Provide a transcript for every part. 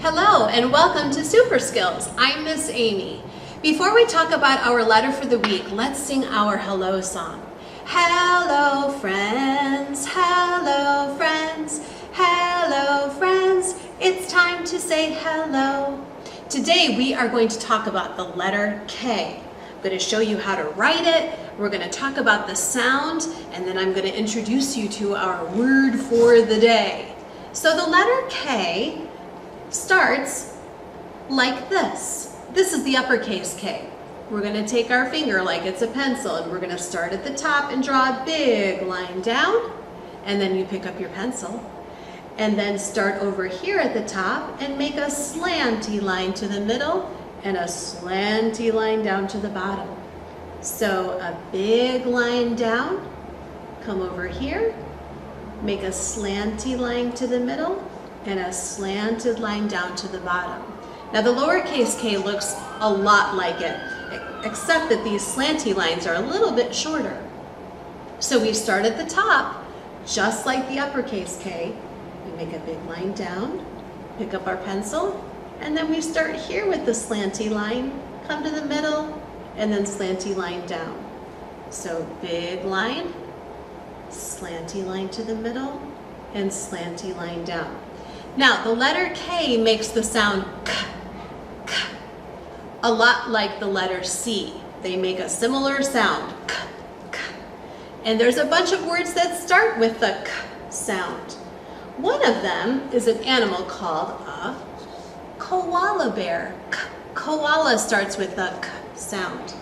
Hello and welcome to Super Skills. I'm Miss Amy. Before we talk about our letter for the week, let's sing our hello song. Hello friends, hello friends, hello friends. It's time to say hello. Today we are going to talk about the letter K. I'm going to show you how to write it. We're going to talk about the sound, and then I'm going to introduce you to our word for the day. So the letter K starts like this. This is the uppercase K. We're going to take our finger like it's a pencil, and we're going to start at the top and draw a big line down, and then you pick up your pencil and then start over here at the top and make a slanty line to the middle and a slanty line down to the bottom. So a big line down, come over here, make a slanty line to the middle and a slanted line down to the bottom. Now the lowercase k looks a lot like it, except that these slanty lines are a little bit shorter. So we start at the top, just like the uppercase K. We make a big line down, pick up our pencil, and then we start here with the slanty line, come to the middle, and then slanty line down. So big line, slanty line to the middle, and slanty line down. Now the letter K makes the sound k, k, a lot like the letter C. They make a similar sound, k, k. And there's a bunch of words that start with the k sound. One of them is an animal called a koala bear. Koala starts with the k sound.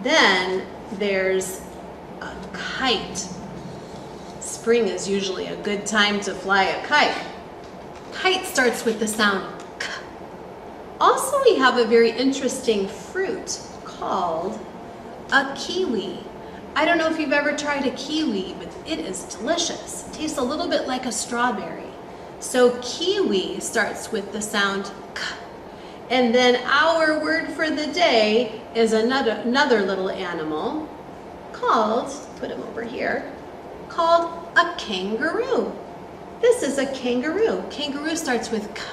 Then there's a kite. Spring is usually a good time to fly a kite. Kite starts with the sound k. Also, we have a very interesting fruit called a kiwi. I don't know if you've ever tried a kiwi, but it is delicious. It tastes a little bit like a strawberry. So kiwi starts with the sound k. And then our word for the day is another little animal called, put him over here, called a kangaroo. This is a kangaroo. Kangaroo starts with k.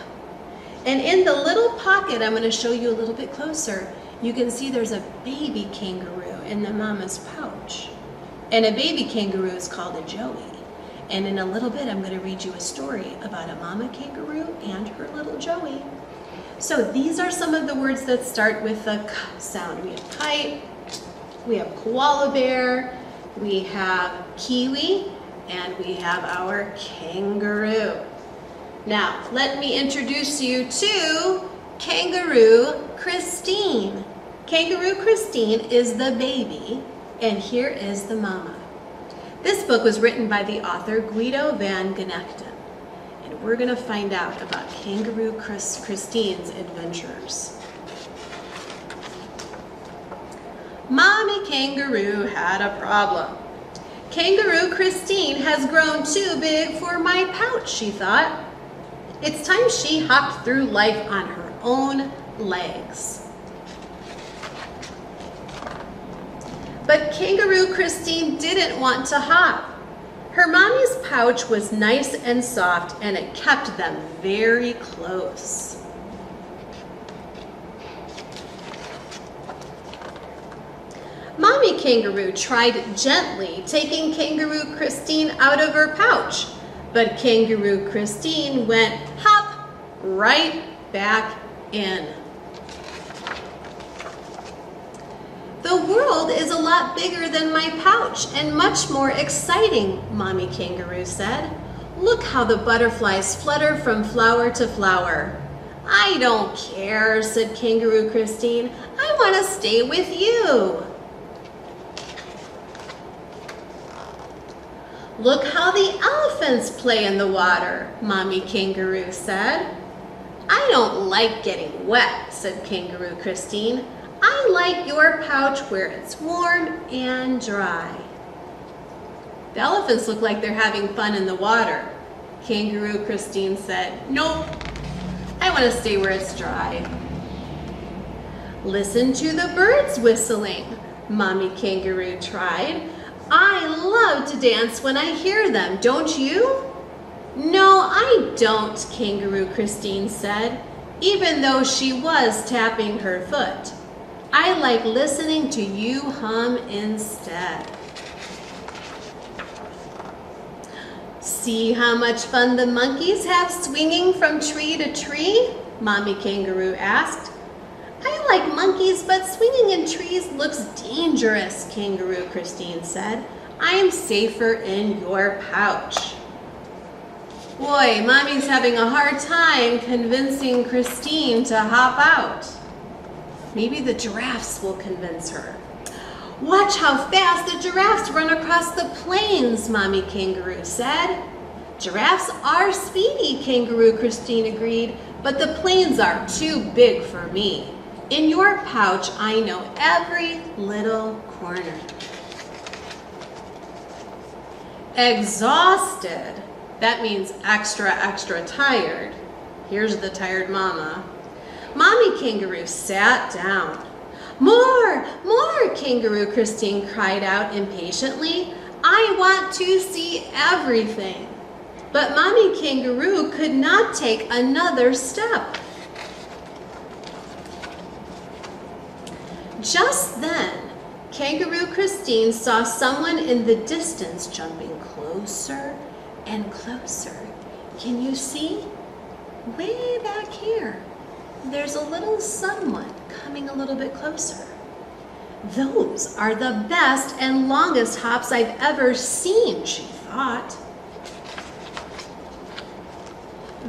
And in the little pocket, I'm going to show you a little bit closer, you can see there's a baby kangaroo in the mama's pouch. And a baby kangaroo is called a joey. And in a little bit, I'm going to read you a story about a mama kangaroo and her little joey. So these are some of the words that start with the k sound. We have kite, we have koala bear, we have kiwi, and we have our kangaroo. Now, let me introduce you to Kangaroo Christine. Kangaroo Christine is the baby, and here is the mama. This book was written by the author Guido van Genechten, and we're going to find out about Kangaroo Christine's adventures. Mommy Kangaroo had a problem. Kangaroo Christine has grown too big for my pouch, she thought. It's time she hopped through life on her own legs. But Kangaroo Christine didn't want to hop. Her mommy's pouch was nice and soft, and it kept them very close. Mommy Kangaroo tried gently taking Kangaroo Christine out of her pouch, but Kangaroo Christine went hop right back in. The world is a lot bigger than my pouch and much more exciting, Mommy Kangaroo said. Look how the butterflies flutter from flower to flower. I don't care, said Kangaroo Christine. I want to stay with you. Look how the elephants play in the water, Mommy Kangaroo said. I don't like getting wet, said Kangaroo Christine. I like your pouch where it's warm and dry. The elephants look like they're having fun in the water. Kangaroo Christine said, nope, I want to stay where it's dry. Listen to the birds whistling, Mommy Kangaroo tried. I love to dance when I hear them, don't you? No, I don't, Kangaroo Christine said, even though she was tapping her foot. I like listening to you hum instead. See how much fun the monkeys have swinging from tree to tree? Mommy Kangaroo asked. I like monkeys, but swinging in trees looks dangerous, Kangaroo Christine said. I am safer in your pouch. Boy, Mommy's having a hard time convincing Christine to hop out. Maybe the giraffes will convince her. Watch how fast the giraffes run across the plains, Mommy Kangaroo said. Giraffes are speedy, Kangaroo Christine agreed, but the plains are too big for me. In your pouch, I know every little corner. Exhausted. That means extra, extra tired. Here's the tired mama. Mommy Kangaroo sat down. More, more, Kangaroo Christine cried out impatiently. I want to see everything. But Mommy Kangaroo could not take another step. Just then, Kangaroo Christine saw someone in the distance jumping closer and closer. Can you see? Way back here, there's a little someone coming a little bit closer. Those are the best and longest hops I've ever seen, she thought.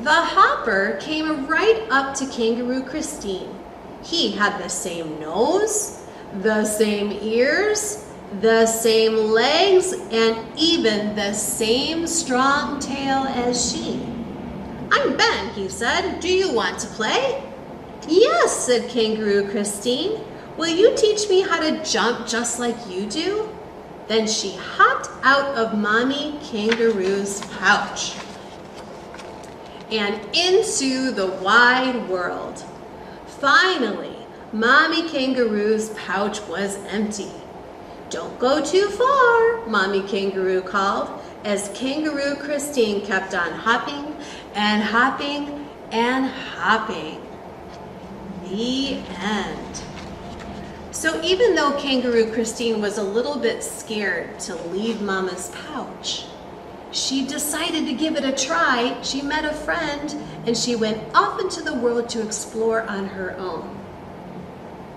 The hopper came right up to Kangaroo Christine. He had the same nose, the same ears, the same legs, and even the same strong tail as she. I'm Ben, he said. Do you want to play? Yes, said Kangaroo Christine. Will you teach me how to jump just like you do? Then she hopped out of Mommy Kangaroo's pouch and into the wide world. Finally, Mommy Kangaroo's pouch was empty. Don't go too far, Mommy Kangaroo called, as Kangaroo Christine kept on hopping and hopping and hopping. The end. So even though Kangaroo Christine was a little bit scared to leave Mama's pouch, she decided to give it a try. She met a friend and she went off into the world to explore on her own.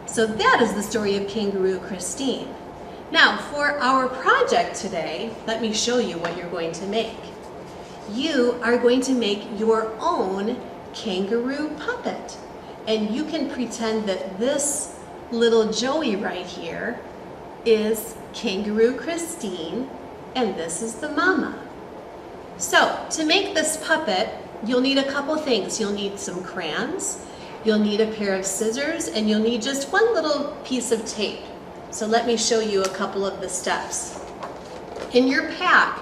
So that is the story of Kangaroo Christine. Now for our project today, let me show you what you're going to make. You are going to make your own kangaroo puppet. And you can pretend that this little Joey right here is Kangaroo Christine and this is the mama. So to make this puppet, you'll need a couple things. You'll need some crayons, you'll need a pair of scissors, and you'll need just one little piece of tape. So let me show you a couple of the steps. In your pack,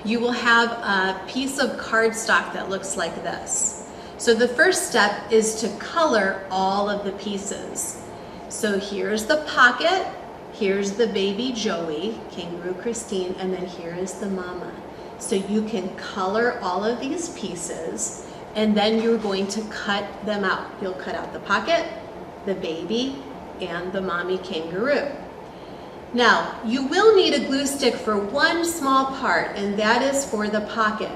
you will have a piece of cardstock that looks like this. So the first step is to color all of the pieces. So here's the pocket, here's the baby Joey, Kangaroo Christine, and then here is the mama. So you can color all of these pieces and then you're going to cut them out. You'll cut out the pocket, the baby, and the mommy kangaroo. Now, you will need a glue stick for one small part, and that is for the pocket.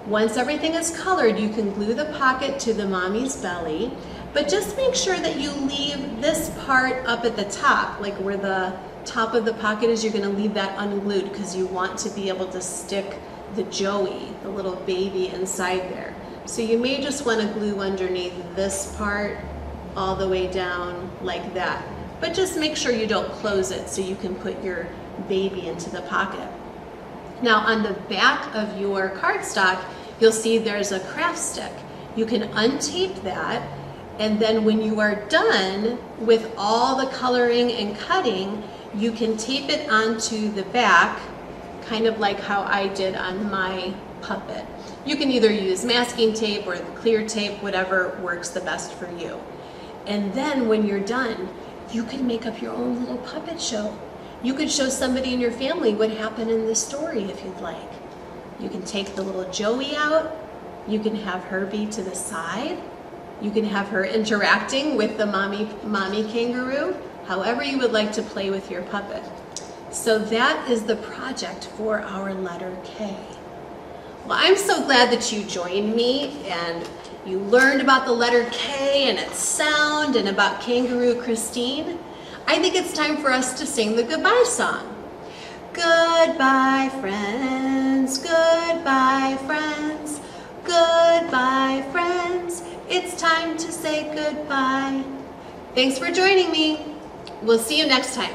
Once everything is colored, you can glue the pocket to the mommy's belly, but just make sure that you leave this part up at the top, like where the top of the pocket is. You're going to leave that unglued because you want to be able to stick the Joey, the little baby, inside there. So you may just want to glue underneath this part all the way down like that. But just make sure you don't close it so you can put your baby into the pocket. Now on the back of your cardstock, you'll see there's a craft stick. You can untape that, and then when you are done with all the coloring and cutting, you can tape it onto the back, kind of like how I did on my puppet. You can either use masking tape or clear tape, whatever works the best for you. And then when you're done, you can make up your own little puppet show. You could show somebody in your family what happened in this story if you'd like. You can take the little Joey out, You can have her be to the side. You can have her interacting with the mommy kangaroo, however you would like to play with your puppet. So that is the project for our letter K. Well, I'm so glad that you joined me and you learned about the letter K and its sound and about Kangaroo Christine. I think it's time for us to sing the goodbye song. Goodbye, friends, goodbye, friends, goodbye, friends. It's time to say goodbye. Thanks for joining me. We'll see you next time.